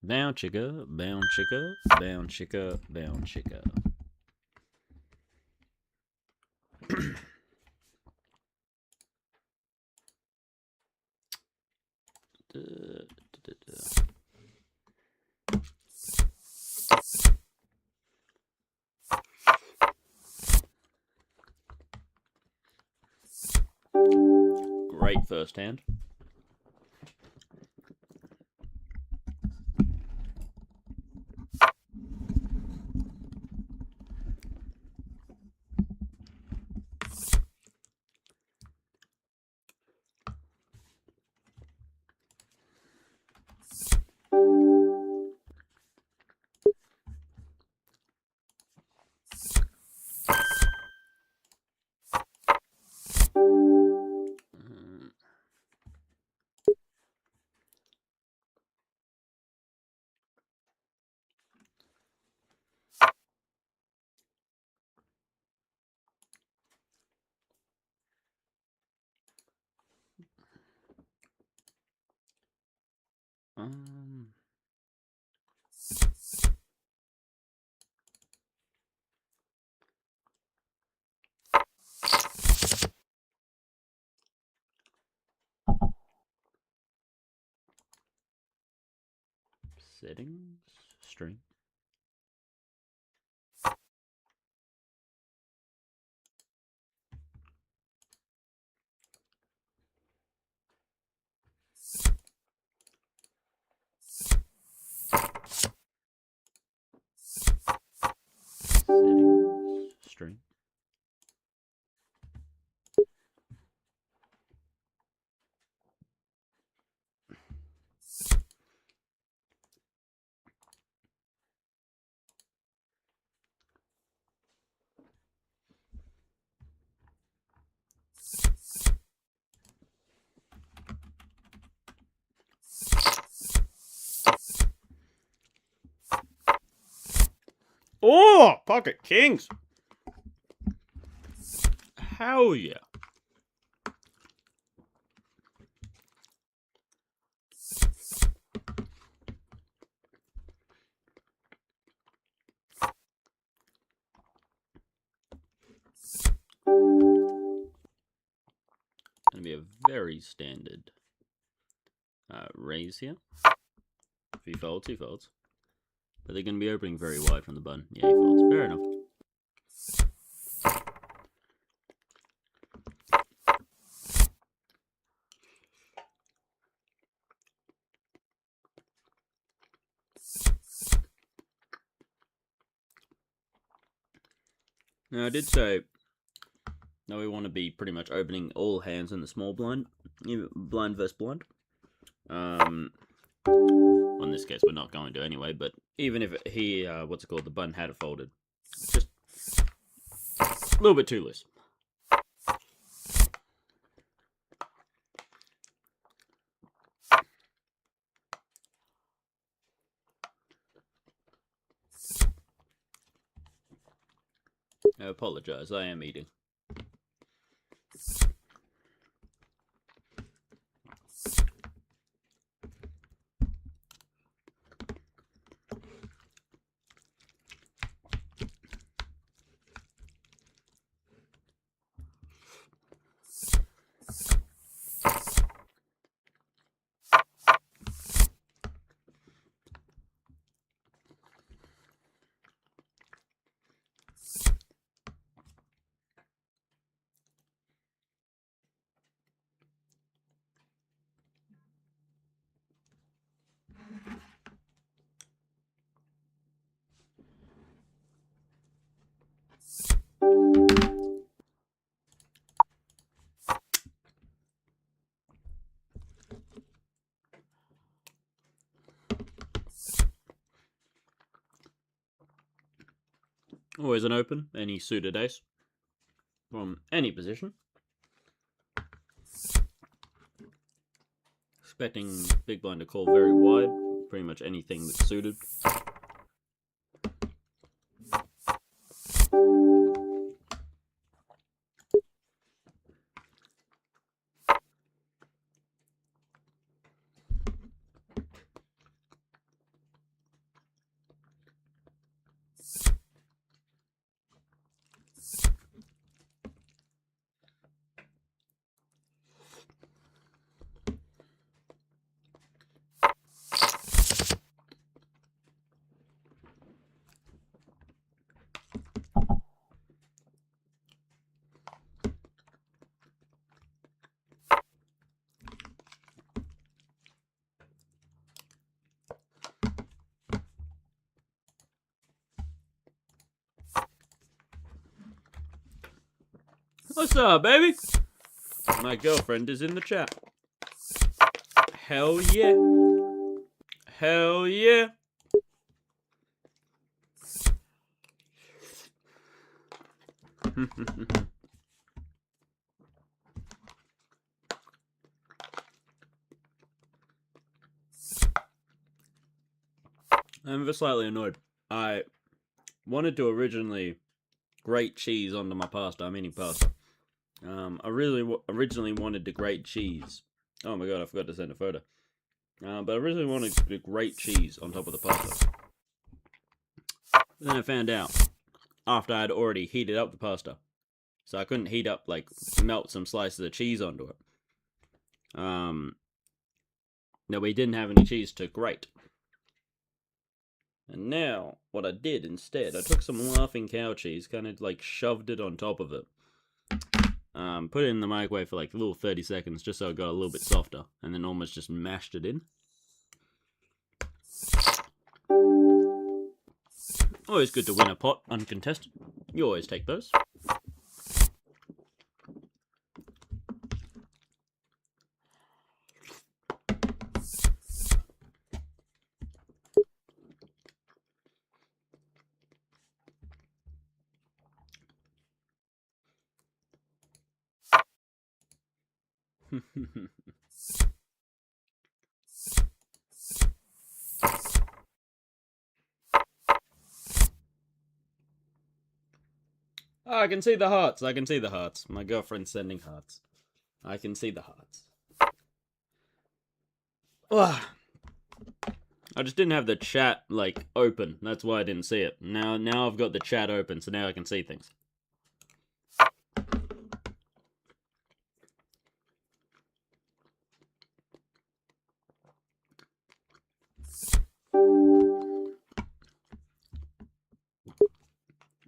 Bound chicka, bound chicka, bound chicka, bound chicka. Great first hand. Settings, string. Settings, string. Oh, pocket kings. Hell yeah. Gonna be a very standard raise here. If he folds, he folds. But they're gonna be opening very wide from the button. Yeah, he folds. Fair enough. Now, I did say that we want to be pretty much opening all hands in the small blind, blind versus blind. In this case, we're not going to anyway, but even if he, the button had it folded, just a little bit too loose. I apologize, I am eating. Always an open, any suited ace from any position. Expecting big blind to call very wide, pretty much anything that's suited. What's up, baby? My girlfriend is in the chat. Hell yeah. Hell yeah. I'm just slightly annoyed. I wanted to originally grate cheese onto my pasta. I'm eating pasta. I really originally wanted to grate cheese. Oh my god, I forgot to send a photo. But I originally wanted to grate cheese on top of the pasta. Then I found out after I'd already heated up the pasta, so I couldn't heat up, like, melt some slices of cheese onto it. No, we didn't have any cheese to grate. And now, what I did instead, I took some Laughing Cow cheese, kind of like shoved it on top of it. Put it in the microwave for like a little 30 seconds, just so it got a little bit softer, and then almost just mashed it in. Always good to win a pot uncontested. You always take those. Oh, I can see the hearts. I can see the hearts. My girlfriend's sending hearts. I can see the hearts. Ugh. I just didn't have the chat, like, open. That's why I didn't see it. Now I've got the chat open, so now I can see things.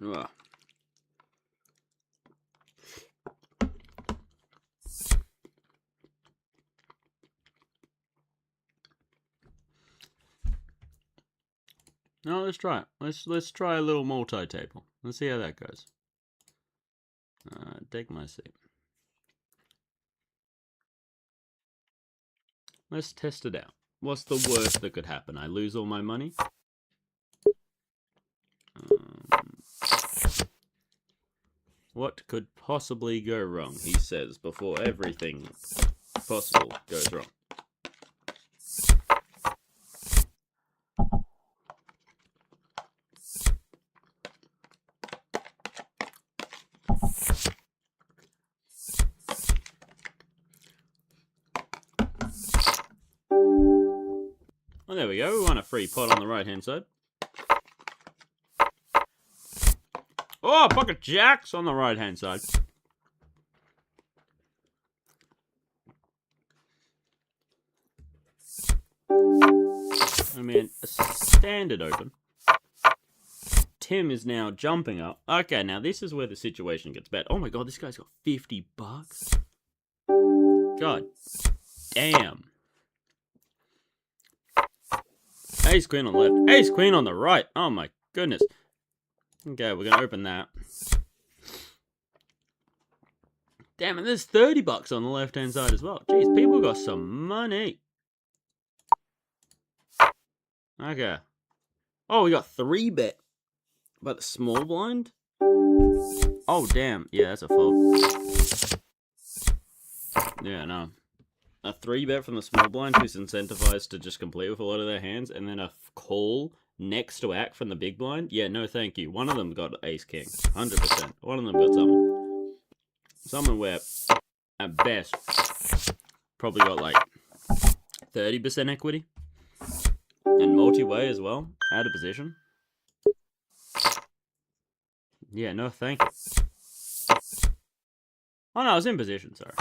Ugh. No, let's try it. Let's try a little multi-table. Let's see how that goes. Take my seat. Let's test it out. What's the worst that could happen? I lose all my money? What could possibly go wrong, he says, before everything possible goes wrong. Well, there we go. We won a free pot on the right-hand side. Oh, pocket jacks on the right-hand side. I mean, a standard open. Tim is now jumping up. Okay, now this is where the situation gets bad. Oh my god, this guy's got 50 bucks. God damn. Ace queen on the left. Ace queen on the right. Oh my goodness. Okay, we're gonna open that. Damn it, there's 30 bucks on the left-hand side as well. Jeez, people got some money. Okay. Oh, we got 3-bet. But the small blind? Oh, damn. Yeah, that's a fold. Yeah, no. A 3-bet from the small blind who's incentivized to just complete with a lot of their hands, and then a call next to act from the big blind? Yeah, no thank you. One of them got ace-king. 100%. One of them got something. Someone where, at best, probably got like 30% equity. And multi-way as well. Out of position. Yeah, no thank you. Oh no, I was in position, sorry.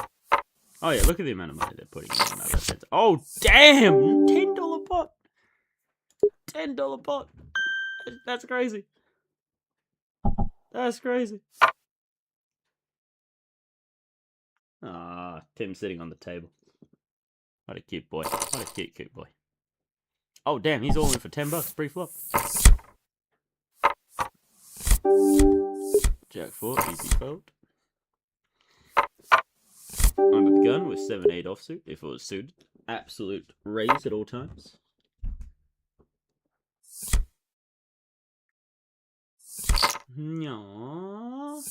Oh yeah, look at the amount of money they're putting in that left hand. Oh damn! $10 pot! $10 pot! That's crazy. That's crazy. Ah, Tim's sitting on the table. What a cute boy. What a cute boy. Oh damn, he's all in for 10 bucks pre-flop. Jack 4, easy fold. gun with 7-8 offsuit if it was suited. Absolute raise at all times. No.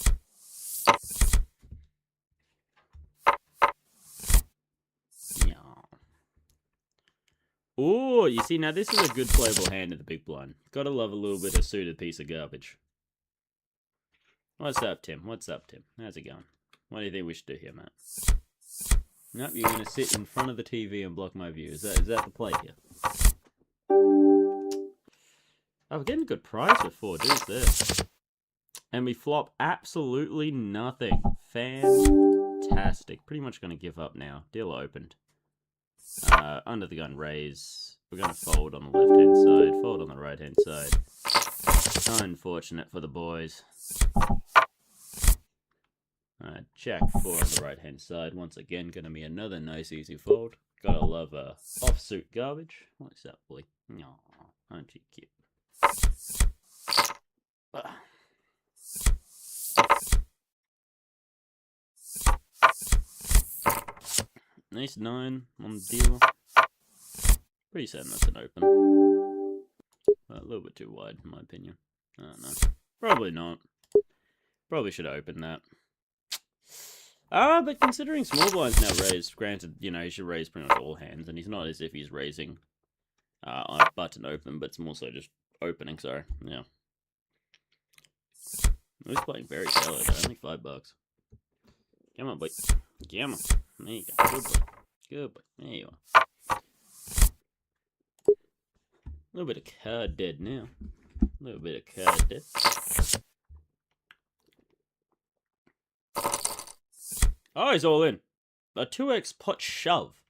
Oh, you see, now this is a good playable hand in the big blind. Gotta love a little bit of suited piece of garbage. What's up, Tim? What's up, Tim? How's it going? What do you think we should do here, Matt? Nope, you're gonna sit in front of the TV and block my view. Is that the play here? Oh, we're getting a good price with 4 dudes there. And we flop absolutely nothing. Fantastic. Pretty much gonna give up now. Deal opened. Under the gun raise. We're going to fold on the left-hand side, fold on the right-hand side. Unfortunate for the boys. Jack 4 on the right-hand side. Once again, going to be another nice, easy fold. Gotta love offsuit garbage. What's up, boy? Aw, aren't you cute? Nice 9 on the deal. Pretty certain that's an open. A little bit too wide, in my opinion. I don't know. Probably not. Probably should have opened that. But considering small blind's now raised, granted, you know, he should raise pretty much all hands, and he's not as if he's raising on a button open, but it's more so just opening, sorry. Yeah. He's playing very shallow, though. Only $5. Come on, boy. Come on. There you go. Good boy. Good boy. There you are. A little bit of card dead now. A little bit of card dead. Oh, he's all in. A 2x pot shove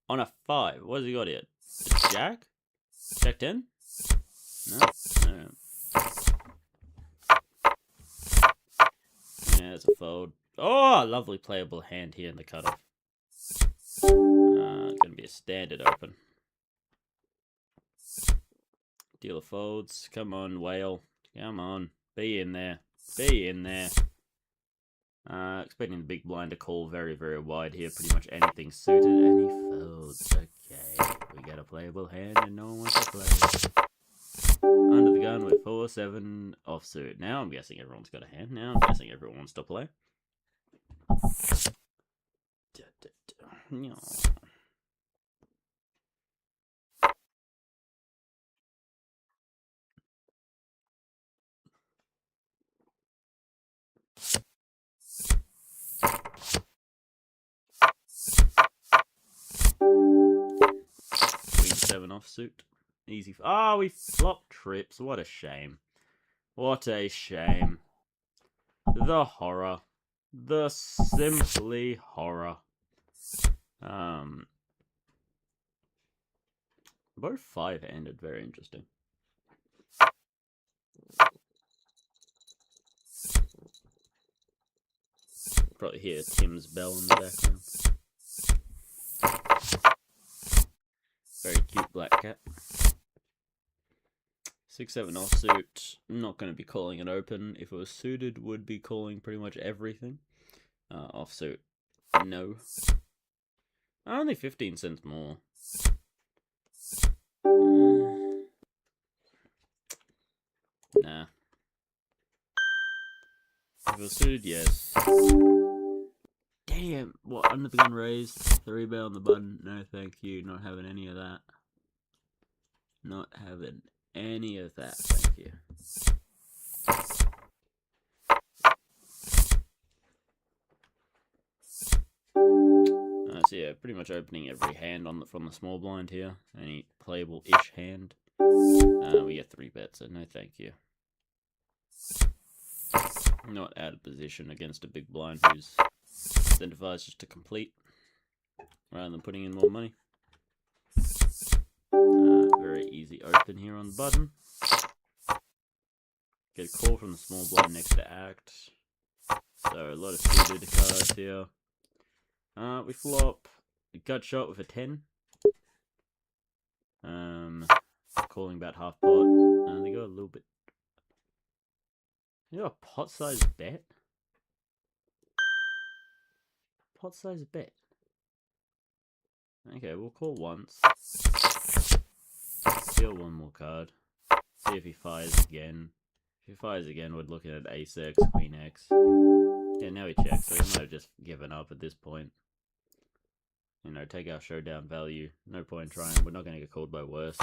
on a 5. What has he got here? Jack? Jack 10? No? No. Yeah, it's a fold. Oh, lovely playable hand here in the cutoff. Gonna be a standard open. Dealer folds. Come on, whale. Come on. Be in there. Be in there. Expecting the big blind to call very, very wide here. Pretty much anything suited. And he folds. Okay. We got a playable hand and no one wants to play. Under the gun with 4-7 offsuit. Now I'm guessing everyone's got a hand. Now I'm guessing everyone wants to play. No. Queen 7 offsuit. Easy. Oh, we flop trips. What a shame. What a shame. The horror. The simply horror. Both 5-handed. Very interesting. Probably hear Tim's bell in the background. Very cute black cat. 6-7 offsuit. Not going to be calling it open. If it was suited, would be calling pretty much everything. Offsuit, no. Only 15 cents more. Nah. If it was suited, yes. Damn, what, under the gun raised, 3-bet on the button, no thank you, not having any of that. Not having any of that, thank you. So yeah, pretty much opening every hand from the small blind here. Any playable-ish hand. We get 3-bets, so no thank you. Not out of position against a big blind who's incentivized just to complete rather than putting in more money. Very easy open here on the button. Get a call from the small blind next to act. So a lot of suited cards here. We flop a gut shot with a 10. Calling about half pot. They go a little bit. You got a pot size bet? Pot size bet. Okay, we'll call once. Deal one more card. See if he fires again. If he fires again, we're looking at ace X, queen X. Yeah, now he checks, so he might have just given up at this point. You know, take our showdown value. No point trying. We're not going to get called by worse.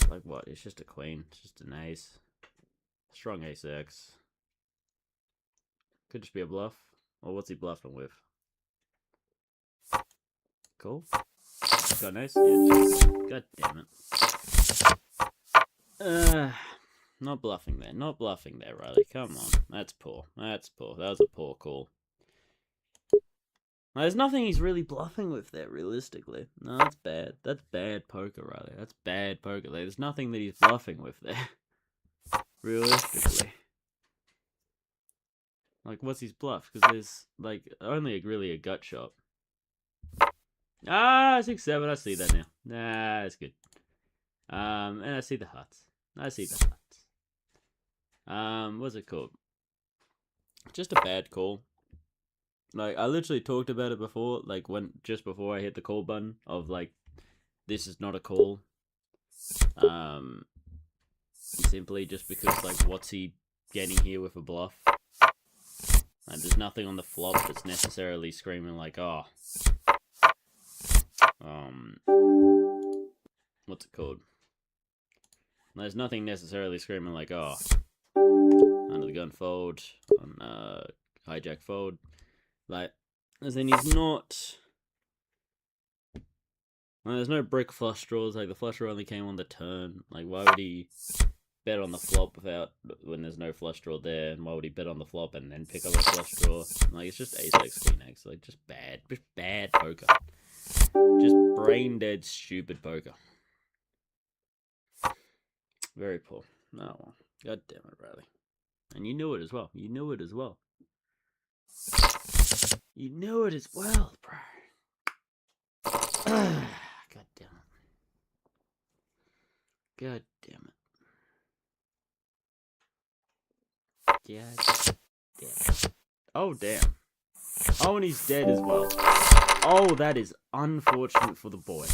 Like what? It's just a queen. It's just an ace. Strong ace X. Could just be a bluff. Or what's he bluffing with? Cool. Got an ace? Yeah. God damn it. Not bluffing there. Not bluffing there, Riley. Come on. That's poor. That's poor. That was a poor call. There's nothing he's really bluffing with there, realistically. No, that's bad. That's bad poker, Riley. That's bad poker. There's nothing that he's bluffing with there. Realistically. Like, what's his bluff? Because there's, like, only really a gut shot. Ah, 6-7. I see that now. Nah, that's good. And I see the hearts. I see the hearts. What's it called? Just a bad call. Like, I literally talked about it before, like, just before I hit the call button, of, like, this is not a call. Simply just because, like, what's he getting here with a bluff? Like, there's nothing on the flop that's necessarily screaming, like, oh. What's it called? There's nothing necessarily screaming, like, oh. Under the gun fold, on, hijack fold. Like, as in he's not... Well, there's no brick flush draws, like the flush draw only came on the turn. Like, why would he bet on the flop when there's no flush draw there? And why would he bet on the flop and then pick up a flush draw? Like, it's just ace X, queen X, like, just bad poker. Just brain dead, stupid poker. Very poor. Oh, well. God damn it, Riley. And you knew it as well. You knew it as well. You knew it as well, bro. God damn it. God damn it. God damn it. Oh, damn. Oh, and he's dead as well. Oh, that is unfortunate for the boy.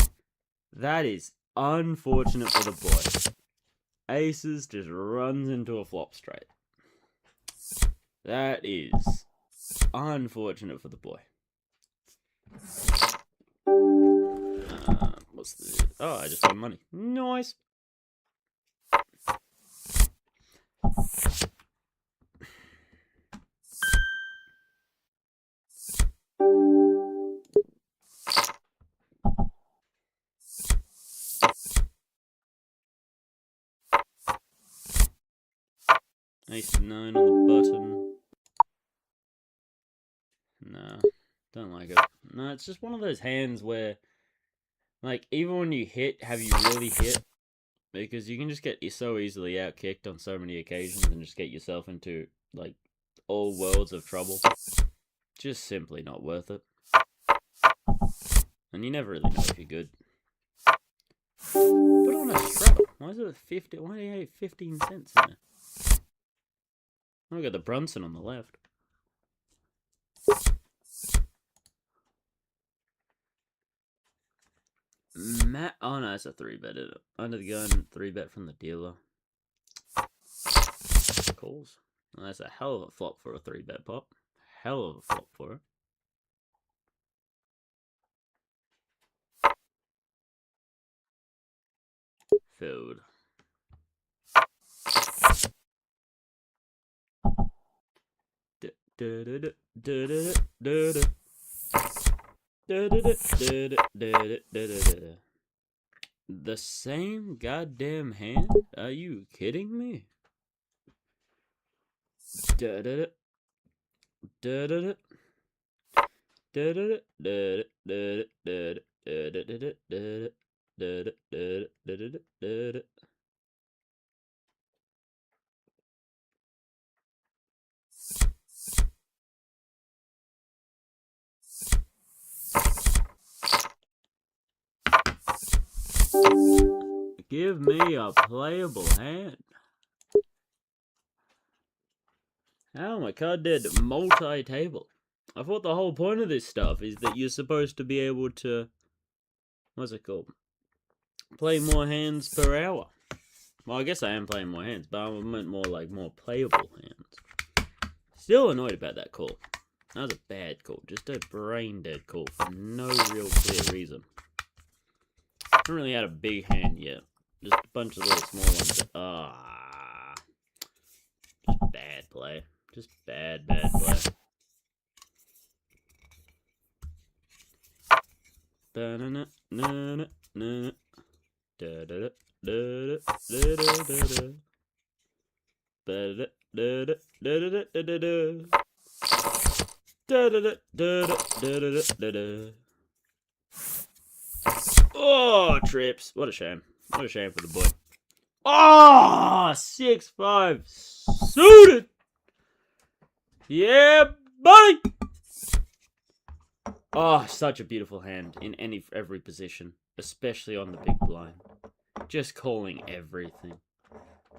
That is unfortunate for the boy. Aces just runs into a flop straight. That is unfortunate for the boy. What's the... Oh, I just won money. Nice. Ace 9 on the button. Nah, don't like it. No, it's just one of those hands where, like, even when you hit, have you really hit? Because you can just get so easily out-kicked on so many occasions and just get yourself into, like, all worlds of trouble. Just simply not worth it. And you never really know if you're good. Put on a straddle. Why is it 50? Why do you have 15 cents in there? Oh, we got the Brunson on the left. Oh no, it's a 3-bet. Under the gun, 3-bet from the dealer. Calls. Well, that's a hell of a flop for a 3-bet pop. Hell of a flop for it. Fold. The same goddamn hand? Are you kidding me? Give me a playable hand. How my card did multi-table. I thought the whole point of this stuff is that you're supposed to be able to, what's it called? Play more hands per hour. Well, I guess I am playing more hands, but I meant more like more playable hands. Still annoyed about that call. That was a bad call. Just a brain dead call for no real clear reason. Haven't really had a big hand yet. Just a bunch of little small ones that, just bad play. Just bad play. Oh, trips. What a shame. What a shame for the boy. Oh, 6-5 suited. Yeah, buddy. Oh, such a beautiful hand in every position, especially on the big blind. Just calling everything.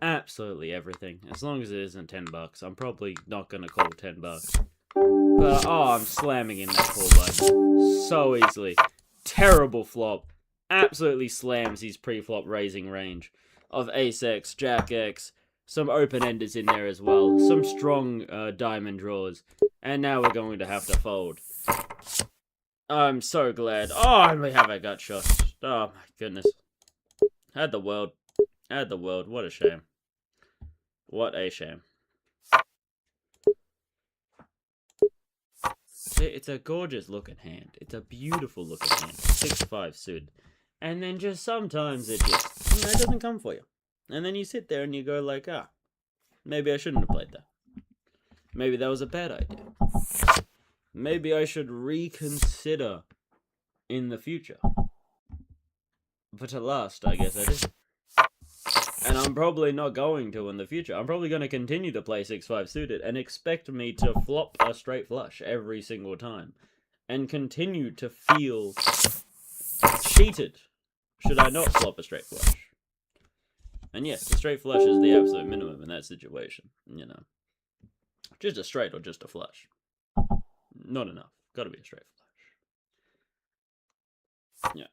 Absolutely everything. As long as it isn't $10, I'm probably not going to call $10. But, oh, I'm slamming in that call button so easily. Terrible flop. Absolutely slams his pre-flop raising range of Ace-X, Jack-X, some open-enders in there as well, some strong diamond draws, and now we're going to have to fold. I'm so glad. Oh, I only have a gut shot. Oh, my goodness. Had the world. Had the world. What a shame. What a shame. It's a gorgeous looking hand. It's a beautiful looking hand. 6-5 suited. And then just sometimes it just, it doesn't come for you. And then you sit there and you go like, maybe I shouldn't have played that. Maybe that was a bad idea. Maybe I should reconsider in the future. But at last, I guess I did. And I'm probably not going to in the future. I'm probably going to continue to play 6-5 suited and expect me to flop a straight flush every single time. And continue to feel cheated should I not flop a straight flush. And yes, the straight flush is the absolute minimum in that situation. You know. Just a straight or just a flush. Not enough. Gotta be a straight flush. Yeah.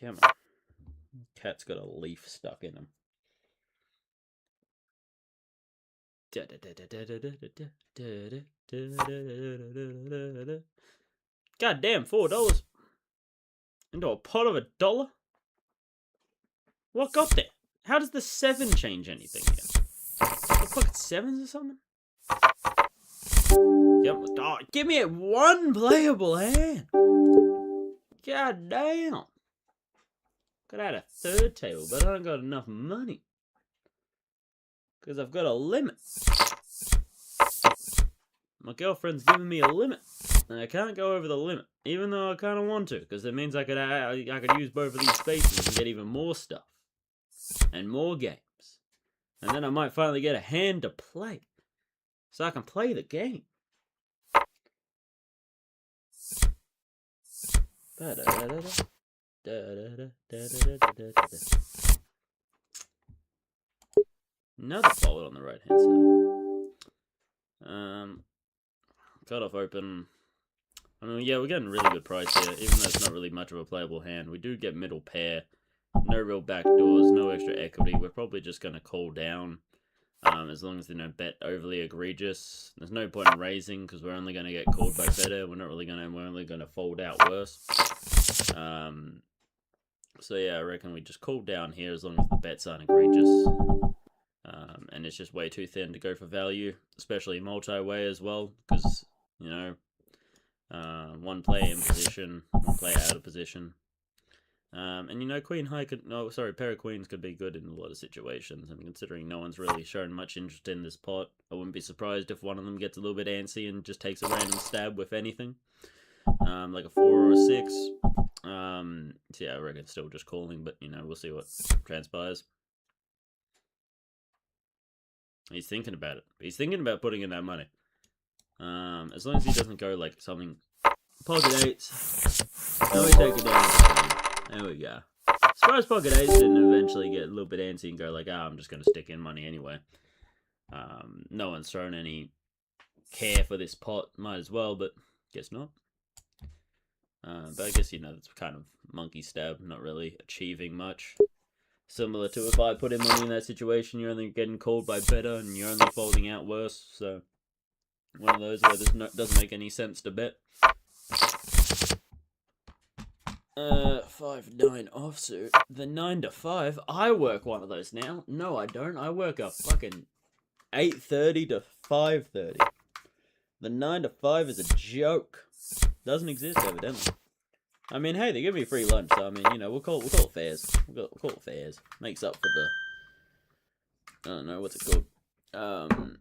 Come on. Cat's got a leaf stuck in him. God damn, $4 into a pot of $1? What got there? How does the 7 change anything here? The pocket 7s or something? Oh, give me one playable hand. God damn. Could have had a third table, but I don't got enough money. Because I've got a limit. My girlfriend's giving me a limit. And I can't go over the limit. Even though I kind of want to. Because it means I could use both of these spaces and get even more stuff. And more games. And then I might finally get a hand to play. So I can play the game. Another fold on the right hand side. Cut off open. I mean, yeah, we're getting a really good price here, even though it's not really much of a playable hand. We do get middle pair. No real backdoors, no extra equity. We're probably just going to call down. As long as they don't bet overly egregious. There's no point in raising because we're only going to get called by better. We're only going to fold out worse. So yeah, I reckon we just call down here as long as the bets aren't egregious. And it's just way too thin to go for value, especially multi-way as well, because, you know, one player in position, one player out of position. And you know, Queen High could, pair of Queens could be good in a lot of situations. And considering no one's really shown much interest in this pot, I wouldn't be surprised if one of them gets a little bit antsy and just takes a random stab with anything. Like a 4 or a 6. So yeah, I reckon still just calling, but you know, we'll see what transpires. He's thinking about it. He's thinking about putting in that money. As long as he doesn't go like something pocket 8s. Now we take it down. There we go. As far as pocket 8s didn't eventually get a little bit antsy and go like, I'm just going to stick in money anyway. No one's thrown any care for this pot. Might as well, but guess not. But I guess, it's kind of monkey stab, not really achieving much. Similar to if I put in money in that situation, you're only getting called by better and you're only folding out worse. So, one of those where doesn't make any sense to bet. 5-9 offsuit. The 9 to 5. I work one of those now. No, I don't. I work a fucking 8:30 to 5:30. The 9 to 5 is a joke. Doesn't exist, evidently. I mean, hey, they give me free lunch, so I mean, we'll call it fares. We'll call it fares. Makes up for the, I don't know, what's it called?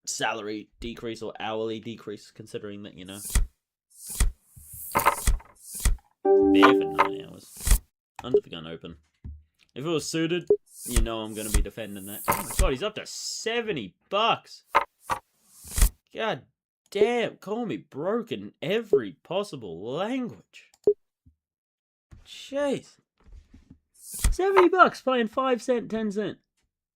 Salary decrease or hourly decrease, considering that, fair for 9 hours. Under the gun open. If it was suited, I'm going to be defending that. Oh my god, he's up to $70. God damn, call me broke in every possible language. Jeez. $70 playing 5 cent, 10 cent.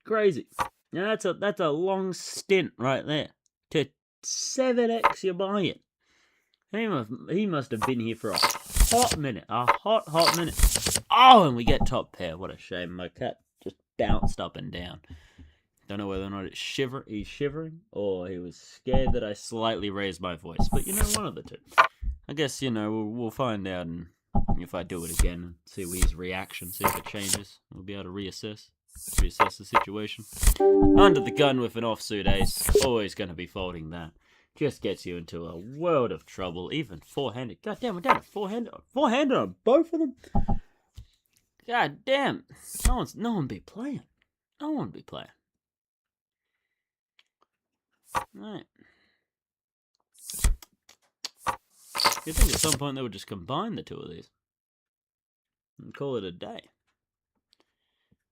Crazy. Now that's a long stint right there. To 7x you're buying. He must have been here for a hot minute. A hot minute. Oh, and we get top pair. What a shame. My cat just bounced up and down. Don't know whether or not he's shivering or he was scared that I slightly raised my voice. But, one of the two. I guess, we'll find out, and if I do it again and see his reaction, see if it changes. We'll be able to reassess the situation. Under the gun with an offsuit ace. Always going to be folding that. Just gets you into a world of trouble. Even four-handed. God damn, we're down to four-handed. Four-handed on both of them? God damn. No one be playing. No one be playing. Right. You'd think at some point they would just combine the two of these. And call it a day.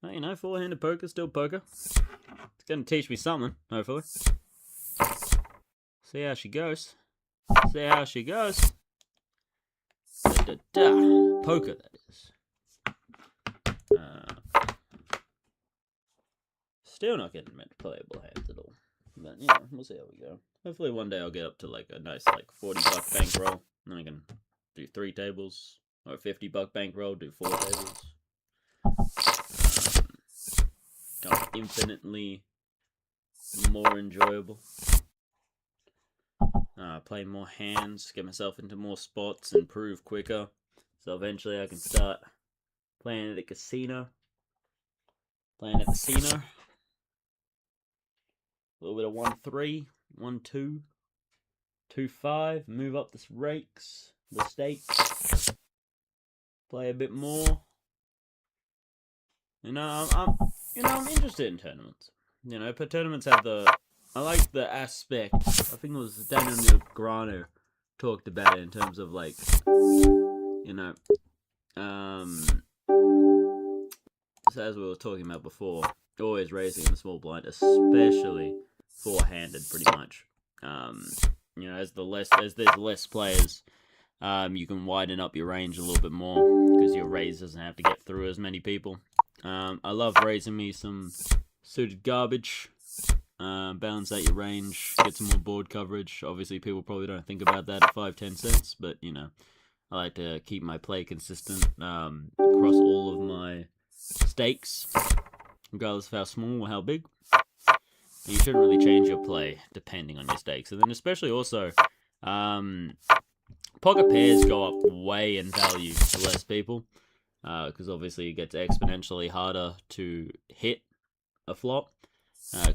Well, four-handed poker, still poker. It's going to teach me something, hopefully. See how she goes. See how she goes. Da-da-da. Poker, that is. Still not getting playable hands at all. But, we'll see how we go. Hopefully one day I'll get up to, a nice, $40 bankroll. And then I can do 3 tables. Or a $50 bankroll, do 4 tables. Infinitely more enjoyable. Play more hands, get myself into more spots, improve quicker. So eventually I can start playing at a casino. A little bit of 1-3, 1-2, 2-5. Move up the stakes. Play a bit more. I'm interested in tournaments. But tournaments have I like the aspect. I think it was Daniel Negreanu talked about it in terms of so as we were talking about before, always raising in the small blind, especially four-handed, pretty much. As there's less players, you can widen up your range a little bit more because your raise doesn't have to get through as many people. I love raising me some suited garbage. Balance out your range, get some more board coverage. Obviously, people probably don't think about that at 5-10 cents, but I like to keep my play consistent across all of my stakes, regardless of how small or how big. You shouldn't really change your play depending on your stakes, and then especially also, pocket pairs go up way in value to less people, because obviously it gets exponentially harder to hit a flop.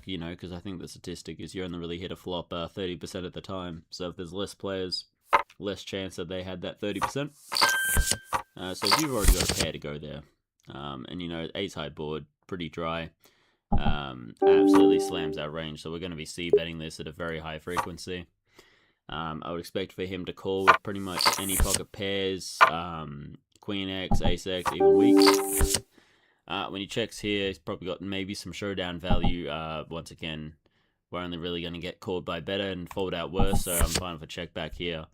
Because I think the statistic is you only really hit a flop 30% of the time. So if there's less players, less chance that they had that 30%. So if you've already got a pair to go there, and ace high board, pretty dry, absolutely slams our range. So we're going to be c-betting this at a very high frequency. I would expect for him to call with pretty much any pocket pairs, Queen X, Ace X, even weak. When he checks here, he's probably got maybe some showdown value. Once again, we're only really going to get called by better and fold out worse, so I'm fine with a check back here.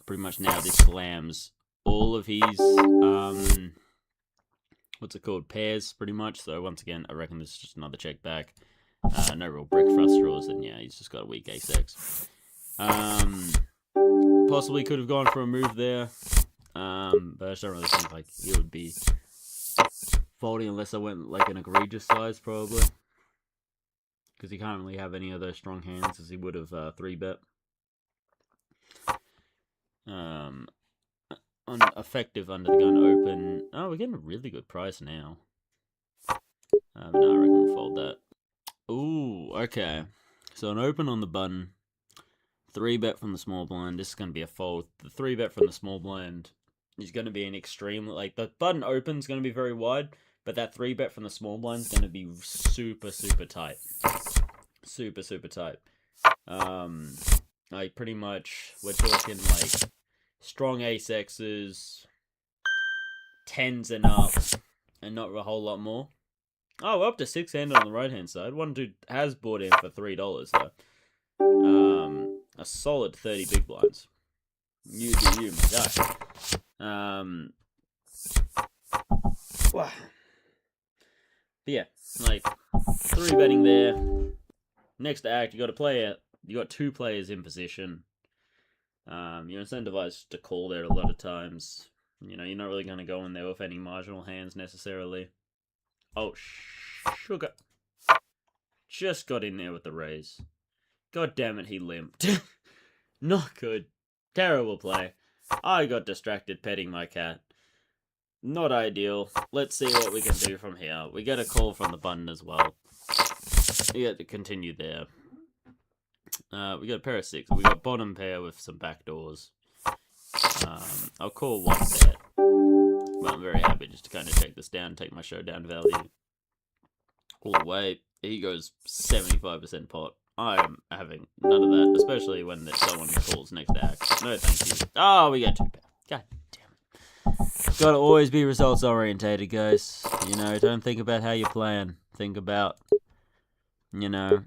Pretty much now this slams all of his, pairs, pretty much. So once again, I reckon this is just another check back. no real brick flush draws, then yeah, he's just got a weak ace-x. Possibly could have gone for a move there, but I just don't really think like he would be folding unless I went like an egregious size, probably, because he can't really have any of those strong hands as he would have 3-bet. On effective under the gun open. Oh, we're getting a really good price now. No, I reckon we'll fold that. Ooh, okay. So an open on the button. 3-bet from the small blind. This is going to be a fold. The 3-bet from the small blind is going to be an extreme. Like, the button open is going to be very wide, but that 3-bet from the small blind is going to be super, super tight. Super, super tight. Like, pretty much, we're talking, like, strong ace-x's, 10s and up, and not a whole lot more. Oh, we're up to 6-handed on the right-hand side. One dude has bought in for $3, though. A solid 30 big blinds. You do you, my guy. Wow. But yeah, like, 3-betting there. Next act, you got got 2 players in position. You're incentivized to call there a lot of times. You know, you're not really going to go in there with any marginal hands necessarily. Oh, sugar. Just got in there with the raise. God damn it, he limped. Not good. Terrible play. I got distracted petting my cat. Not ideal. Let's see what we can do from here. We get a call from the button as well. We get to continue there. We got a pair of 6. We got bottom pair with some backdoors. I'll call 1 bet. But I'm very happy just to kind of take this down, take my showdown value all the way. He goes 75% pot. I'm having none of that, especially when someone calls next act. No thank you. Oh, we get 2 bet. God damn it. Gotta always be results orientated, guys. You know, don't think about how you're playing. Think about, you know,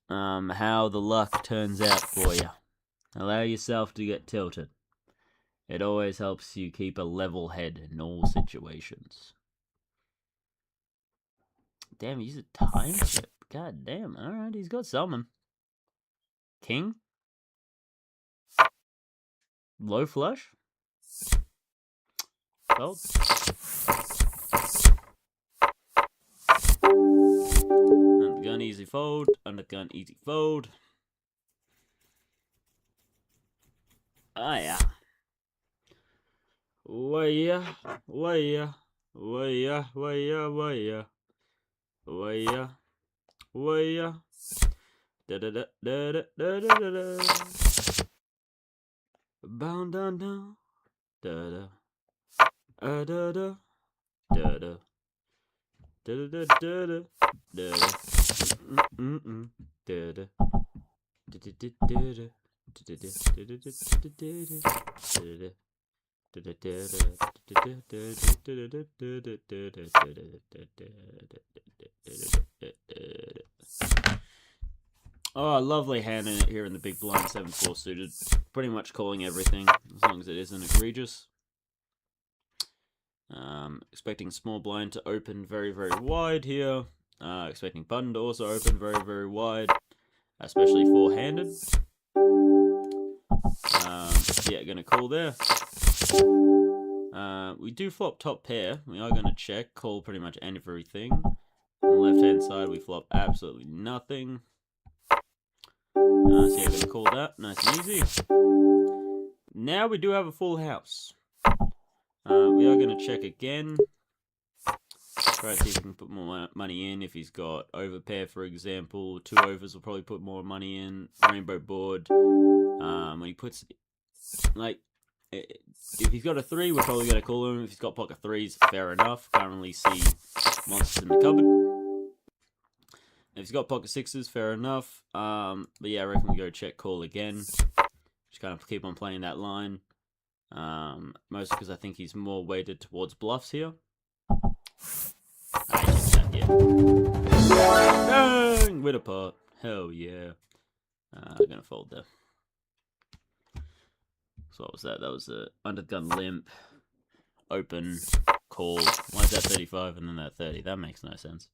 how the luck turns out for you. Allow yourself to get tilted. It always helps you keep a level head in all situations. Damn, he's a time chip. God damn. Alright, he's got something. King? Low flush? Fold. Under the gun, easy fold. Under the gun, easy fold. Ah, yeah. Waya, waya, waya, waya, waya, waya, waya. Da da da da da da da da. Bound down down. Da da. Da da da. Da da. Da da da da da. Da da. Da da. Da da da da da. Da da da da da da. Oh, lovely hand in it here in the big blind 7-4 suited. Pretty much calling everything, as long as it isn't egregious. Expecting small blind to open very, very wide here. Expecting button to also open very, very wide, especially 4-handed. Yeah, gonna call there. We do flop top pair. We are gonna check, call pretty much everything. On the left-hand side, we flop absolutely nothing. So yeah, gonna call that, nice and easy. Now we do have a full house. We are gonna check again. Try to see if we can put more money in. If he's got overpair, for example, 2 overs will probably put more money in. Rainbow board. When he puts, like, if he's got a 3, we're probably gonna call him. If he's got pocket 3s, fair enough. Can't really see monsters in the cupboard. If he's got pocket 6s, fair enough. But yeah, I reckon we go check call again. Just kind of keep on playing that line. Mostly because I think he's more weighted towards bluffs here. Yeah. Dang! With a pot. Hell yeah. I'm gonna fold there. So what was that? That was a undergun limp. Open. Call. Why is that 35 and then that 30? That makes no sense.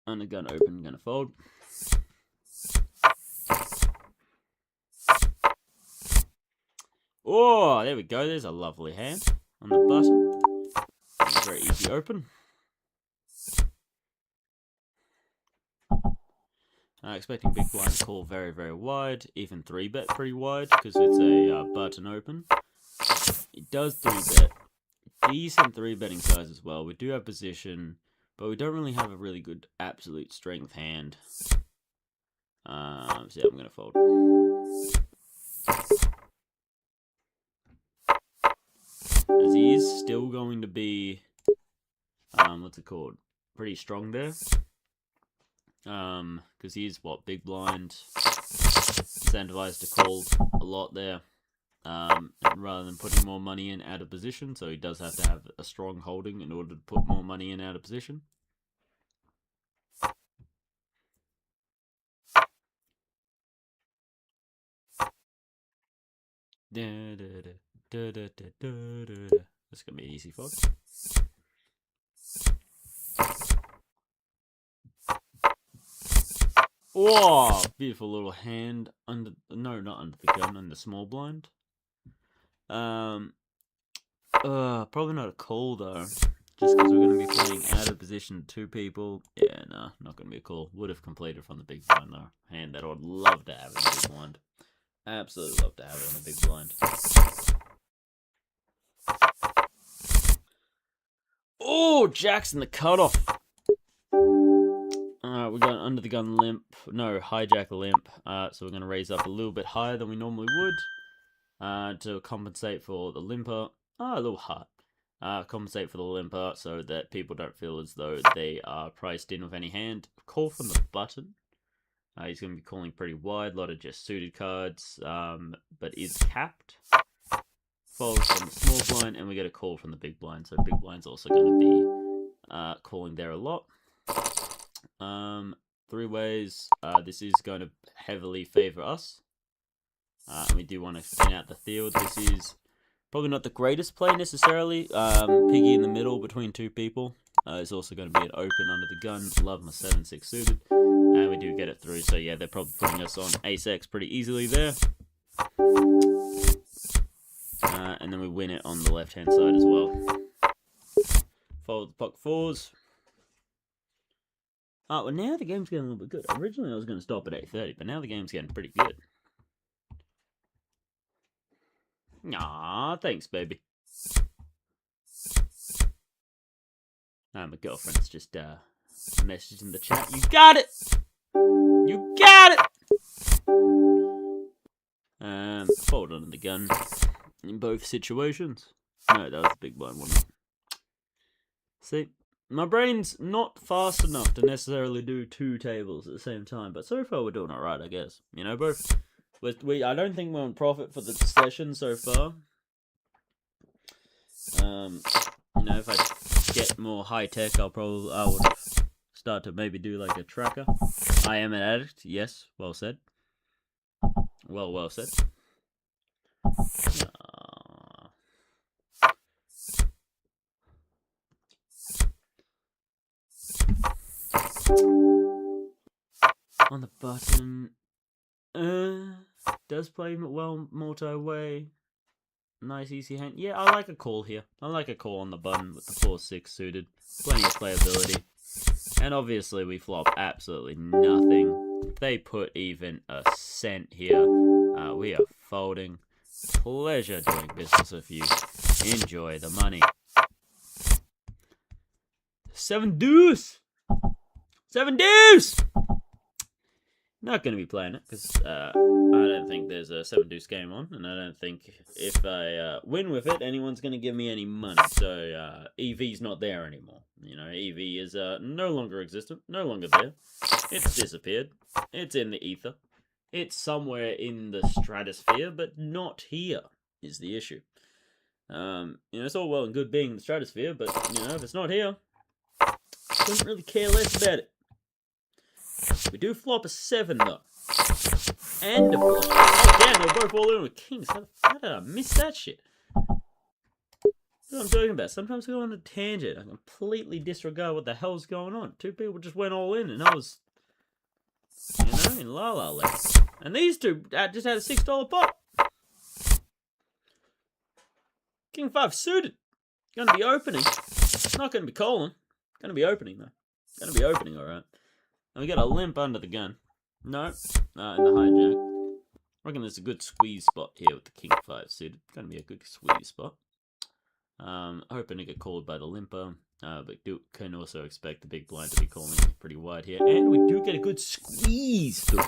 Under gun open, gonna fold. Oh, there we go. There's a lovely hand on the button. Very easy open. Expecting big blind to call very, very wide. Even 3-bet pretty wide because it's a button open. It does 3-bet. Decent 3-betting size as well. We do have position, but we don't really have a really good absolute strength hand. So yeah, I'm going to fold. As he is still going to be, what's it called? Pretty strong there. Because he's big blind, incentivized to call a lot there, rather than putting more money in out of position. So he does have to have a strong holding in order to put more money in out of position. That's gonna be an easy fold. Oh, beautiful little hand under. No, not under the gun, under the small blind. Probably not a call though. Just because we're going to be playing out of position 2 people. Yeah, no, not going to be a call. Would have completed from the big blind though. Hand that I would love to have in the big blind. Absolutely love to have it on the big blind. Oh, Jackson the cutoff. Alright, we got an under the gun limp. No, hijack limp. So we're going to raise up a little bit higher than we normally would. To compensate for the limper. A little hard. Compensate for the limper so that people don't feel as though they are priced in with any hand. Call from the button. He's going to be calling pretty wide. A lot of just suited cards. But is capped. Fold from the small blind. And we get a call from the big blind. So big blind's also going to be calling there a lot. 3 ways. This is going to heavily favor us. And we do want to thin out the field. This is probably not the greatest play necessarily. Piggy in the middle between 2 people. It's also going to be an open under the gun. Love my 7-6 suited. And we do get it through. So yeah, they're probably putting us on ace-x pretty easily there. And then we win it on the left-hand side as well. Fold the pocket 4s. Well, now the game's getting a little bit good. Originally I was going to stop at 8:30, but now the game's getting pretty good. Aw, thanks, baby. My girlfriend's just messaged in the chat. You got it! You got it! Fold under the gun in both situations. No, that was a big blind one. See, my brain's not fast enough to necessarily do 2 tables at the same time, but so far we're doing alright, I guess. You know, both. I don't think we're on profit for the session so far. You know, if I get more high tech, I would start to maybe do like a tracker. I am an addict. Yes, well said. Well said. On the button. Does play well multi-way. Nice easy hand. Yeah, I like a call here. I like a call on the button with the 4-6 suited. Plenty of playability. And obviously we flop absolutely nothing. If they put even a cent here, we are folding. Pleasure doing business with you. Enjoy the money. 7 deuce! 7 deuce! Not going to be playing it, because I don't think there's a 7 deuce game on, and I don't think if I win with it, anyone's going to give me any money. So EV's not there anymore. You know, EV is no longer existent, no longer there. It's disappeared. It's in the ether. It's somewhere in the stratosphere, but not here is the issue. You know, it's all well and good being in the stratosphere, but, you know, if it's not here, I don't really care less about it. We do flop a 7 though. And a flop. Oh damn, they're both all in with kings. How did I miss that shit? That's what I'm talking about. Sometimes I go on a tangent. I completely disregard what the hell's going on. Two people just went all in, and I was, in la la land. And these two just had a $6 pot. King 5 suited. Gonna be opening. Not gonna be calling. Gonna be opening, though. Gonna be opening, alright. And we got a limp under the gun. No. In the hijack. I reckon there's a good squeeze spot here with the King 5 suited. Gonna be a good squeeze spot. Hoping to get called by the limper. But can also expect the big blind to be calling pretty wide here. And we do get a good squeeze through.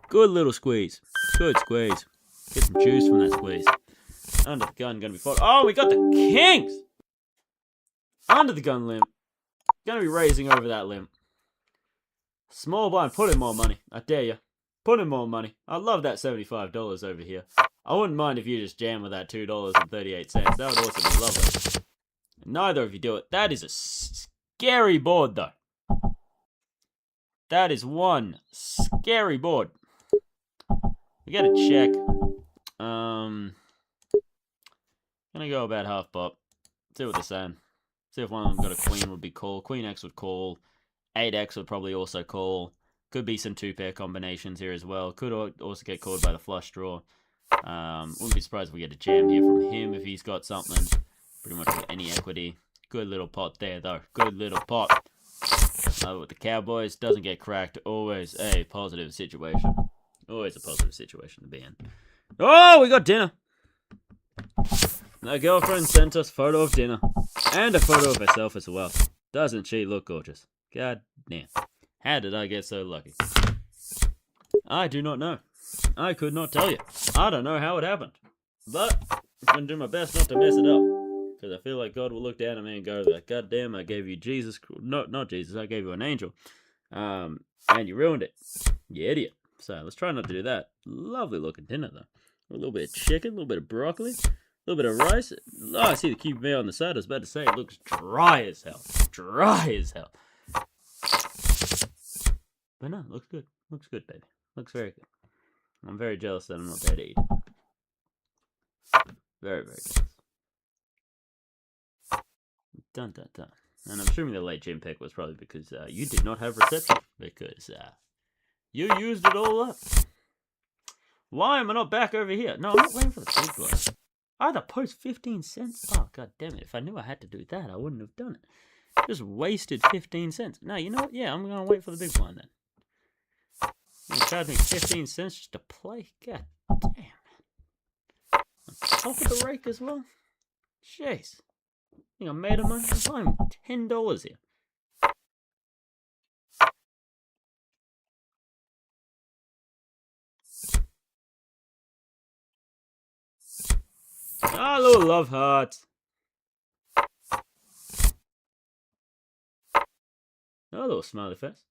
Good little squeeze. Good squeeze. Get some juice from that squeeze. Under the gun, gonna be fought. Oh, we got the kings! Under the gun limp. Gonna be raising over that limp. Small blind, put in more money. I dare you. Put in more money. I love that $75 over here. I wouldn't mind if you just jam with that $2.38. That would also be lovely. Neither of you do it. That is a scary board, though. That is one scary board. We gotta check. Gonna go about half pop. See what they're saying. See if one of them got a queen would be call. Queen X would call. 8X would probably also call. Could be some two-pair combinations here as well. Could also get called by the flush draw. Wouldn't be surprised if we get a jam here from him if he's got something. Pretty much with any equity. Good little pot there, though. Good little pot. With the Cowboys, doesn't get cracked. Always a positive situation. Always a positive situation to be in. Oh, we got dinner. My girlfriend sent us a photo of dinner. And a photo of herself as well. Doesn't she look gorgeous? God damn. How did I get so lucky? I do not know. I could not tell you. I don't know how it happened. But I'm going to do my best not to mess it up. Because I feel like God will look down at me and go, God damn, I gave you Jesus. No, not Jesus. I gave you an angel. And you ruined it. You idiot. So let's try not to do that. Lovely looking dinner, though. A little bit of chicken, a little bit of broccoli, a little bit of rice. Oh, I see the cube mayo on the side. I was about to say, it looks dry as hell. Dry as hell. But no, looks good. Looks good, baby. Looks very good. I'm very jealous that I'm not there to eat. Very, very jealous. Dun, dun, dun. And I'm assuming the late gym pick was probably because you did not have reception. Because you used it all up. Why am I not back over here? No, I'm not waiting for the big one. I had to post 15 cents. Oh, god damn it. If I knew I had to do that, I wouldn't have done it. Just wasted 15 cents. No, you know what? Yeah, I'm going to wait for the big blind then. You charge me 15 cents just to play? God damn. On top of the rake as well? Jeez. I think I made a money. I'm playing $10 here. Ah, little love hearts. Oh, little smiley face.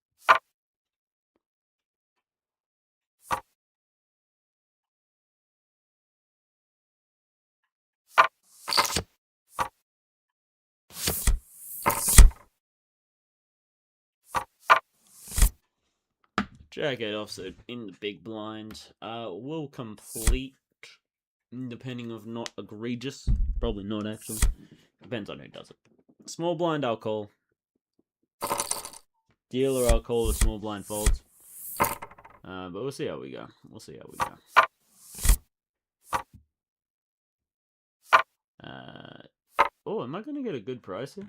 Jack 8 offsuit in the big blind. Will complete, depending of not egregious. Probably not, actually. Depends on who does it. Small blind, I'll call. Dealer, I'll call the small blind folds. But we'll see how we go. We'll see how we go. Oh, am I going to get a good price here?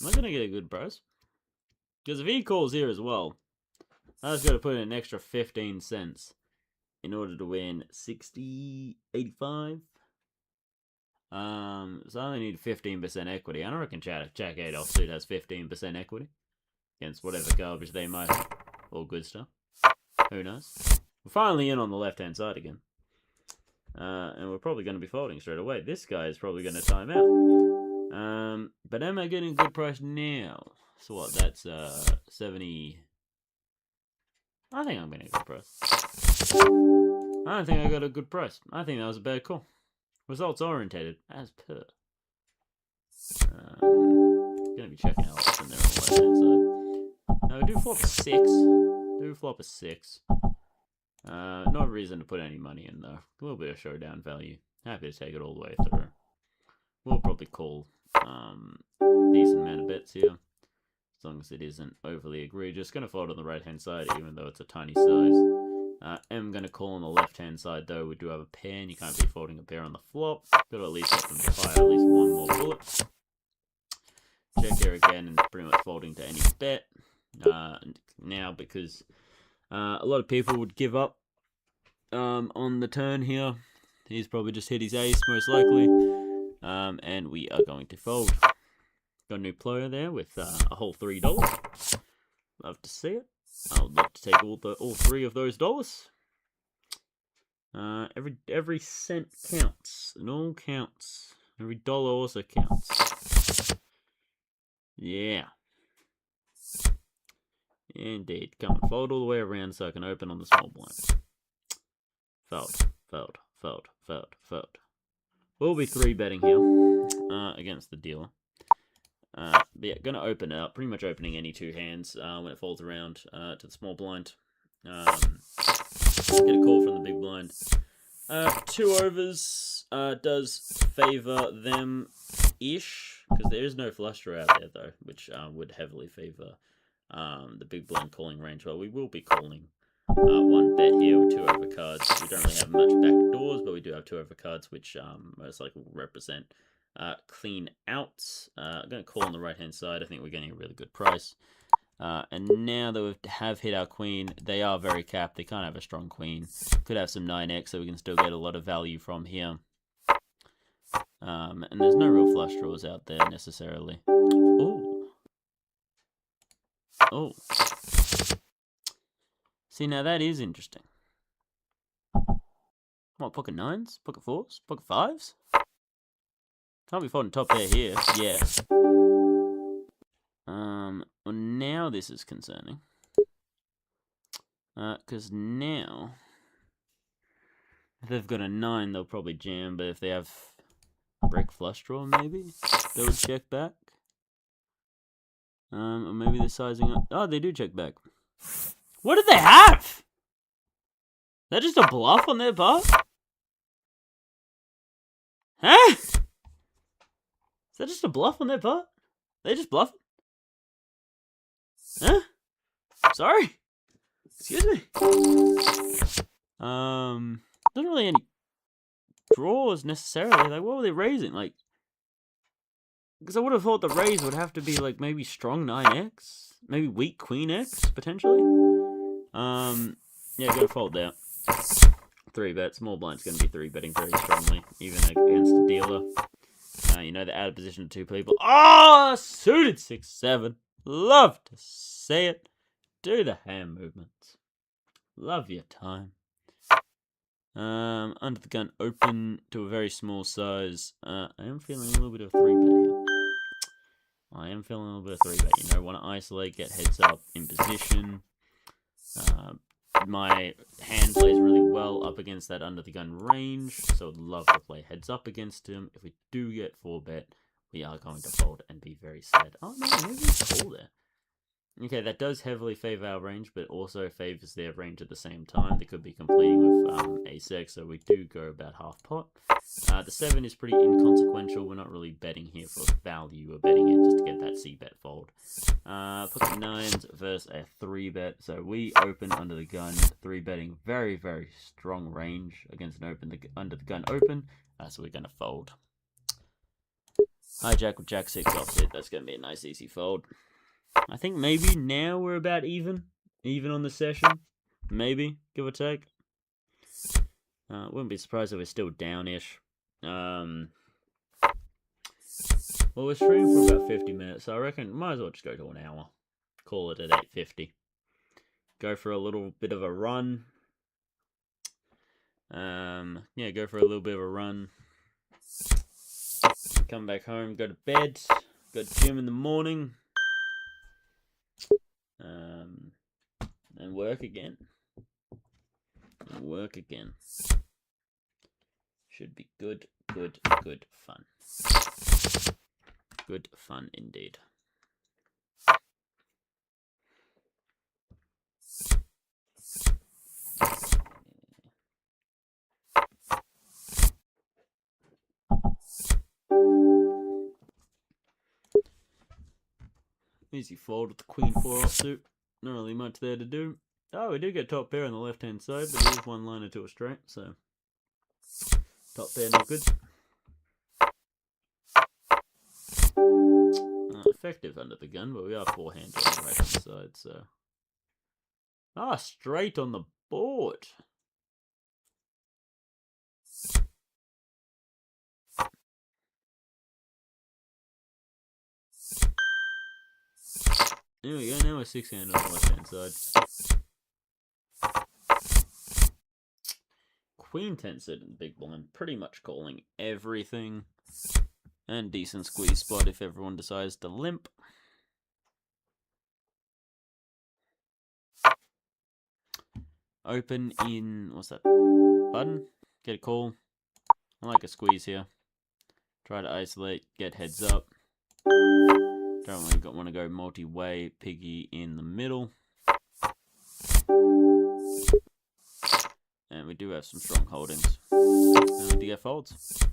Am I going to get a good price? Because if he calls here as well, I just got to put in an extra 15 cents in order to win 85. So I only need 15% equity. I don't reckon Jack 8 offsuit has 15% equity against whatever garbage they might have. All good stuff. Who knows? We're finally in on the left-hand side again. And we're probably going to be folding straight away. This guy is probably going to time out. But am I getting a good price now? So what, that's 70... I think I'm getting a good price. I don't think I got a good price. I think that was a bad call. Results orientated, as per. Gonna be checking out what's in there on the left-hand side. Now we do flop a 6. Do flop a 6. No reason to put any money in though. A little bit of showdown value. Happy to take it all the way through. we'll probably call decent amount of bets here, as long as it isn't overly egregious. Going to fold on the right-hand side, even though it's a tiny size. I'm going to call on the left-hand side, though. We do have a pair, and you can't be folding a pair on the flop. Got to at least get them to fire at least one more bullet. Check here again, and pretty much folding to any bet. Now, because a lot of people would give up on the turn here. He's probably just hit his ace, most likely. And we are going to fold. Got a new player there with a whole $3. Love to see it. I would love to take all three of those dollars. Every cent counts. It all counts. Every dollar also counts. Yeah. Indeed. Come on, fold all the way around so I can open on the small blind. Fold, fold, fold, fold, fold. We'll be 3-betting here against the dealer. But yeah, going to open it up. Pretty much opening any two hands when it folds around to the small blind. Get a call from the big blind. 2 overs does favour them-ish, because there is no flush draw out there, though, which would heavily favour the big blind calling range. Well, we will be calling 1 bet here with 2 overcards. We don't really have much back doors, but we do have 2 overcards, which most likely will represent clean outs. I'm going to call on the right-hand side. I think we're getting a really good price. And now that we have hit our queen, they are very capped. They can't have a strong queen. Could have some 9x, so we can still get a lot of value from here. And there's no real flush draws out there necessarily. Oh. Oh. See, now that is interesting. What, pocket 9s? Pocket 4s? Pocket 5s? Can't be folding top pair here. Yeah. Well, now this is concerning. Because now, if they've got a 9, they'll probably jam, but if they have brick flush draw, maybe, they would check back. Or maybe they're sizing up. Oh, they do check back. What did they have? Is that just a bluff on their part? Huh? Is that just a bluff on their part? They just bluffing? Huh? Sorry? Excuse me? Not really any draws necessarily. Like, what were they raising? Like, because I would have thought the raise would have to be like maybe strong 9x, maybe weak queen x potentially. Yeah, go fold there. 3-bet. Small blind's going to be 3-betting very strongly, even against the dealer. You know, they're out of position to 2 people. Oh, suited 6-7. Love to see it. Do the hand movements. Love your time. Under the gun, open to a very small size. I am feeling a little bit of 3-bet here. I am feeling a little bit of 3-bet. You know, want to isolate, get heads up in position. My hand plays really well up against that under the gun range, so I'd love to play heads up against him. If we do get 4-bet, we are going to fold and be very sad. Oh no, maybe we call there. Okay, that does heavily favour our range, but also favours their range at the same time. They could be completing with ace-x, so we do go about half pot. The 7 is pretty inconsequential. We're not really betting here for value. We're betting it just to get that c-bet fold. Pocket 9s versus a 3-bet. So we open under the gun, 3-betting very, very strong range against an under the gun open. So we're going to fold. Hijack with jack 6 offset. That's going to be a nice easy fold. I think maybe now we're about even on the session. Maybe, give or take. Wouldn't be surprised if we're still down-ish. Well, we're streaming for about 50 minutes, so I reckon might as well just go to an hour. Call it at 8:50. Go for a little bit of a run. Yeah, go for a little bit of a run. Come back home, go to bed. Go to gym in the morning. And work again. Work again. Should be good fun. Good fun indeed. Easy fold with the Queen 4 offsuit. Not really much there to do. Oh, we do get top pair on the left-hand side, but it is one liner to a straight, so top pair not good. Effective under the gun, but we are four-handed on the right-hand side, so... straight on the board. There we go, now we're six-handed on the left-hand side. Queen 10 suited in the big blind, pretty much calling everything. And decent squeeze spot if everyone decides to limp. Open in, what's that, button? Get a call. I like a squeeze here. Try to isolate, get heads up. Don't really want to go multi-way, piggy in the middle. And we do have some strong holdings. And we do get folds.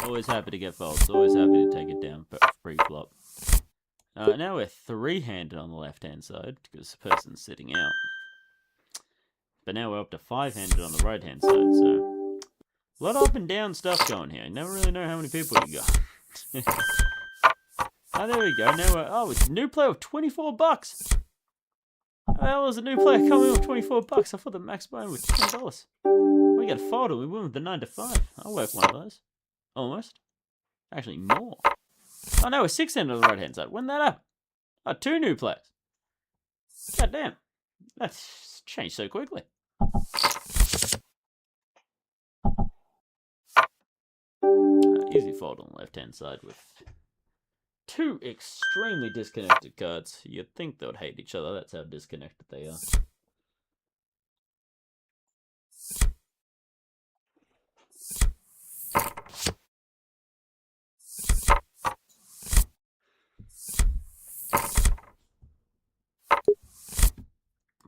Always happy to get folds. Always happy to take it down pre-flop. Now we're three-handed on the left-hand side because the person's sitting out. But now we're up to five-handed on the right-hand side. So a lot of up and down stuff going here. You never really know how many people you got. Oh, there we go. Now we're, it's a new player with 24 bucks. How the hell is a new player coming in with 24 bucks? I thought the max buy was $10. We got a fold. We win with the 9 to 5. I'll work one of those. Almost. Actually, more. Oh, no, we're six-handed on the right-hand side. When that up? Oh, two new players. God damn. That's changed so quickly. Easy fold on the left-hand side with two extremely disconnected cards. You'd think they would hate each other. That's how disconnected they are.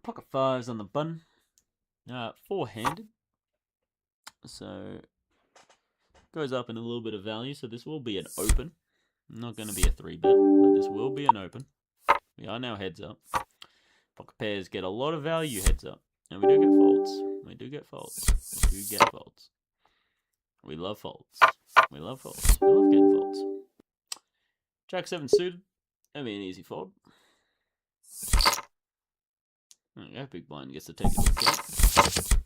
Pocket fives on the button. Four-handed. So goes up in a little bit of value. So this will be an open. Not going to be a 3-bet, but this will be an open. We are now heads up. Pocket pairs get a lot of value heads up. And we do get folds. We do get folds. We do get folds. We love folds. We love folds. We love getting folds. Jack 7 suited. That'd be an easy fold. There we go. Big blind gets to take it.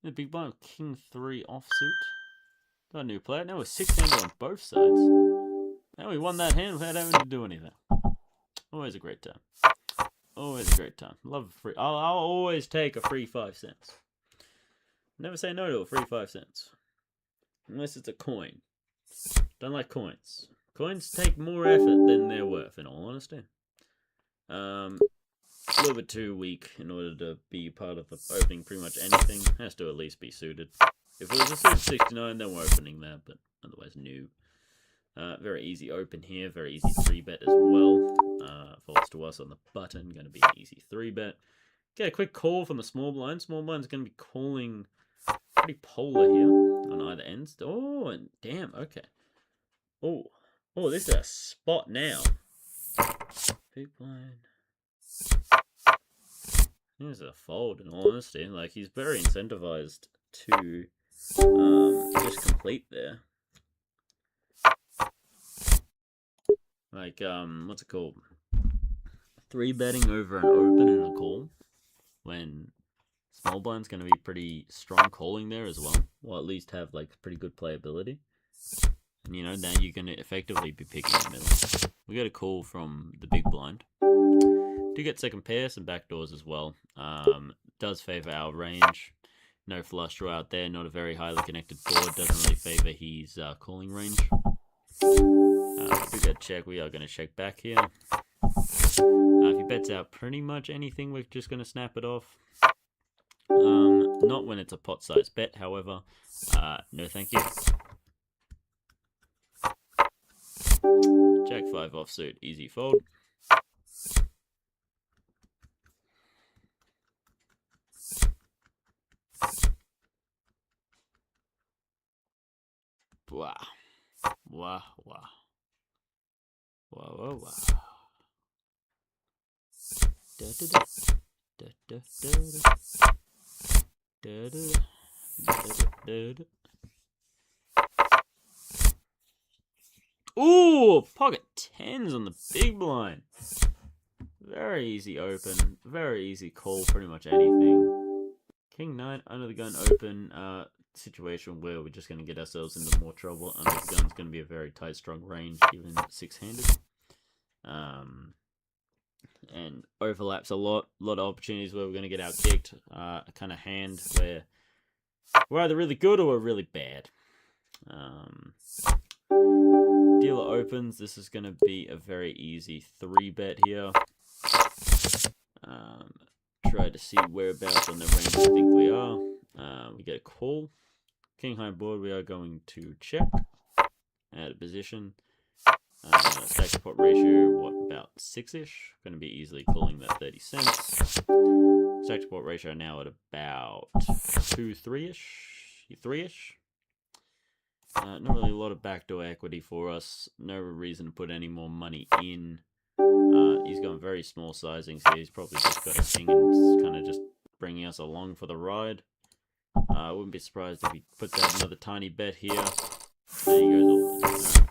The big blind with King 3 offsuit. Got a new player. Now we're six-handed on both sides. Now we won that hand without having to do anything. Always a great time. Always a great time. Love a free. I'll always take a free 5 cents. Never say no to a free 5 cents. Unless it's a coin. Don't like coins. Coins take more effort than they're worth, in all honesty. A little bit too weak in order to be part of the opening pretty much anything. Has to at least be suited. If it was a suited 69, then we're opening that, but otherwise new. Very easy open here, very easy 3-bet as well. Falls to us on the button, going to be an easy 3-bet. Get a quick call from the small blind. Small blind's going to be calling pretty polar here on either ends. Oh, and damn, okay. Oh, this is a spot now. Big blind. Here's a fold, in all honesty. Like, he's very incentivized to just complete there. Like, what's it called? 3-betting over an open and a call. When small blind's going to be pretty strong calling there as well. Or at least have, like, pretty good playability. And, you know, now you're going to effectively be picking the middle. We got a call from the big blind. Do get second pair, some backdoors as well. Does favour our range. No flush draw out there, not a very highly connected board. Doesn't really favour his calling range. We got check. We are going to check back here. If he bets out pretty much anything, we're just going to snap it off. Not when it's a pot-sized bet, however. No thank you. Jack 5 offsuit, easy fold. Wow. Wow, wow, wow. Da, da, da. Da, da, da, da. Da, da, da. Da, da, da. Ooh, pocket tens on the big blind. Very easy open, very easy call, pretty much anything. King 9 under the gun open, situation where we're just going to get ourselves into more trouble. Under the gun's going to be a very tight, strong range, even six-handed. And overlaps a lot of opportunities where we're going to get out-kicked. A kind of hand where we're either really good or we're really bad. Dealer opens. This is going to be a very easy 3-bet here. Try to see whereabouts on the range we think we are. We get a call. King high board, we are going to check. Out of position. Stack to pot ratio, what, about 6-ish? Going to be easily calling that 30 cents. Stack to pot ratio now at about 2, 3-ish. 3-ish. Not really a lot of backdoor equity for us. No reason to put any more money in. He's gone very small sizings here. He's probably just got a king and kind of just bringing us along for the ride. I wouldn't be surprised if he puts out another tiny bet here. There he goes. Right.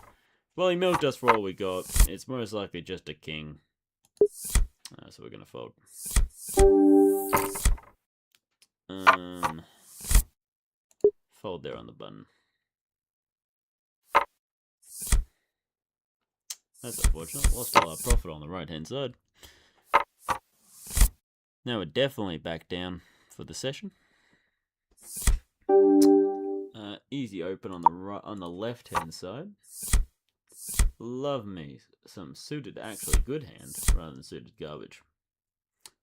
Well, he milked us for all we got. It's most likely just a king. So we're going to fold. Fold there on the button. That's unfortunate. Lost all our profit on the right-hand side. Now we're definitely back down for the session. Easy open on the left-hand side. Love me some suited, actually good hand rather than suited garbage.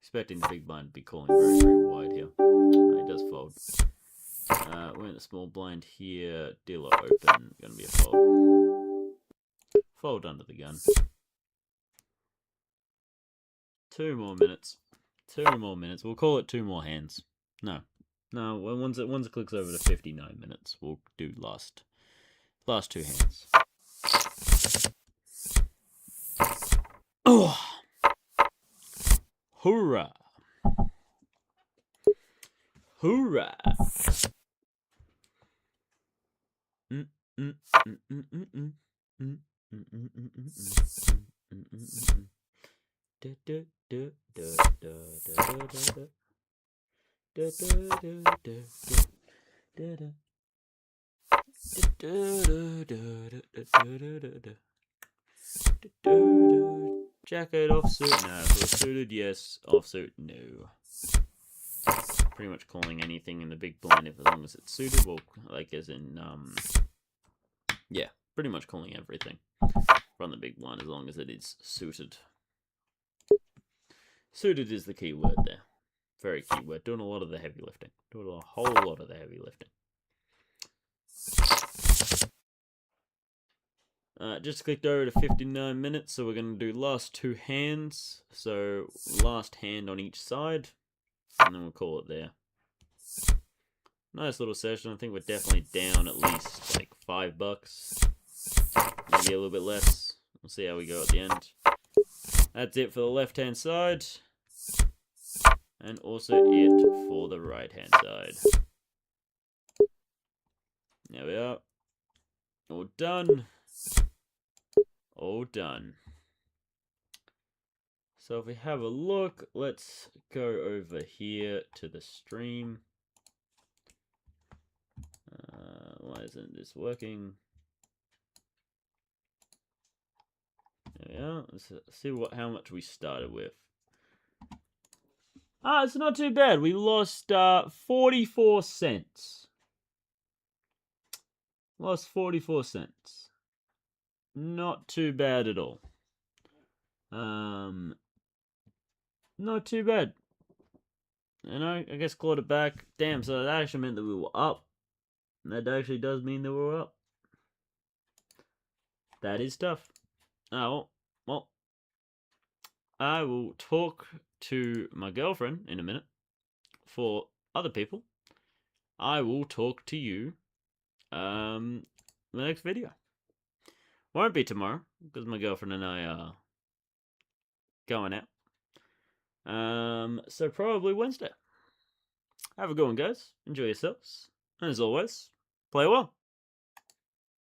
Expecting the big blind to be calling very, very wide here. It does fold. We're in the small blind here. Dealer open. Gonna be a fold. Fold under the gun. 2 more minutes. 2 more minutes. We'll call it 2 more hands. No. Once it clicks over to 59 minutes, we'll do last 2 hands. Oh! Hoorah! Hoorah! Jacket offsuit, no. Suited, yes. Offsuit, no. Pretty much calling anything in the big blind as long as it's suited. Well, like as in, yeah, pretty much calling everything from the big blind as long as it is suited. Suited is the key word there. Very key word. Doing a lot of the heavy lifting. Doing a whole lot of the heavy lifting. Just clicked over to 59 minutes, so we're going to do last 2 hands. So last hand on each side, and then we'll call it there. Nice little session. I think we're definitely down at least like $5, maybe a little bit less. We'll see how we go at the end. That's it for the left-hand side, and also it for the right-hand side. There we are. All done. All done. So if we have a look, let's go over here to the stream. Why isn't this working? There we are. Let's see how much we started with. It's not too bad. We lost 44 cents. Lost 44 cents. Not too bad at all. Not too bad. And I guess clawed it back. Damn, so that actually meant that we were up. That actually does mean that we're up. That is tough. Oh, well. I will talk to my girlfriend in a minute. For other people, I will talk to you the next video. Won't be tomorrow because my girlfriend and I are going out. So probably Wednesday. Have a good one, guys. Enjoy yourselves. And as always, play well.